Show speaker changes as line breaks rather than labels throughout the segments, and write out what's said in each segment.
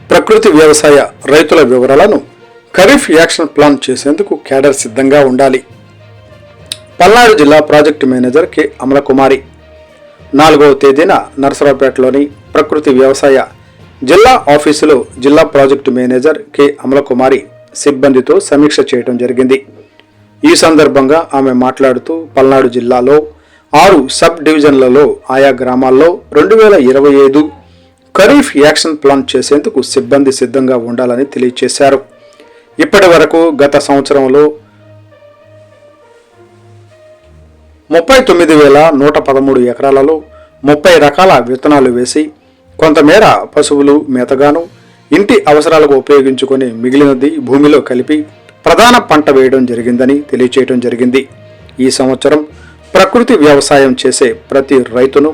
ప్రకృతి వ్యవసాయ రైతుల వివరాలను ఖరీఫ్ యాక్షన్ ప్లాన్ చేసేందుకు క్యాడర్ సిద్ధంగా ఉండాలి. పల్నాడు జిల్లా ప్రాజెక్టు మేనేజర్ కె అమలకుమారి 4వ తేదీన నరసరావుపేటలోని ప్రకృతి వ్యవసాయ జిల్లా ఆఫీసులో జిల్లా ప్రాజెక్టు మేనేజర్ కె అమలకుమారి సిబ్బందితో సమీక్ష చేయడం జరిగింది. ఈ సందర్భంగా ఆమె మాట్లాడుతూ పల్నాడు జిల్లాలో 6 సబ్ డివిజన్లలో ఆయా గ్రామాల్లో 2025 ఖరీఫ్ యాక్షన్ ప్లాన్ చేసేందుకు సిబ్బంది సిద్ధంగా ఉండాలని తెలియజేశారు. ఇప్పటి వరకు గత సంవత్సరంలో 39,113 ఎకరాలలో 30 రకాల విత్తనాలు వేసి కొంతమేర పశువులు మేతగాను ఇంటి అవసరాలకు ఉపయోగించుకొని మిగిలినది భూమిలో కలిపి ప్రధాన పంట వేయడం జరిగిందని తెలియచేయడం జరిగింది. ఈ సంవత్సరం ప్రకృతి వ్యవసాయం చేసే ప్రతి రైతును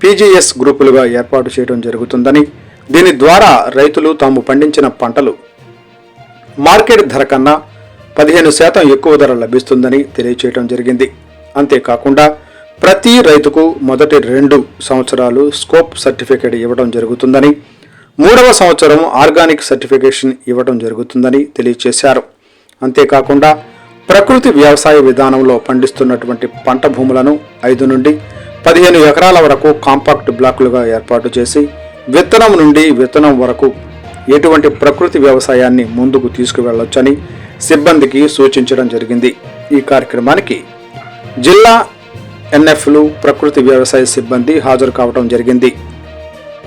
పీజీఎస్ గ్రూపులుగా ఏర్పాటు చేయడం జరుగుతుందని, దీని ద్వారా రైతులు తాము పండించిన పంటలు మార్కెట్ ధర కన్నా 15% ఎక్కువ ధర లభిస్తుందని తెలియచేయడం జరిగింది. అంతేకాకుండా ప్రతి రైతుకు మొదటి 2 సంవత్సరాలు స్కోప్ సర్టిఫికేట్ ఇవ్వడం జరుగుతుందని, 3వ సంవత్సరం ఆర్గానిక్ సర్టిఫికేషన్ ఇవ్వడం జరుగుతుందని తెలియజేశారు. అంతేకాకుండా ప్రకృతి వ్యవసాయ విధానంలో పండిస్తున్నటువంటి పంట భూములను 5 నుండి 15 ఎకరాల వరకు కాంపాక్ట్ బ్లాకులుగా ఏర్పాటు చేసి విత్తనం నుండి విత్తనం వరకు ఎటువంటి ప్రకృతి వ్యవసాయాన్ని ముందుకు తీసుకువెళ్లొచ్చని సిబ్బందికి సూచించడం జరిగింది. ఈ కార్యక్రమానికి జిల్లా ఎన్ఎఫ్లు ప్రకృతి వ్యవసాయ సిబ్బంది హాజరు కావడం జరిగింది.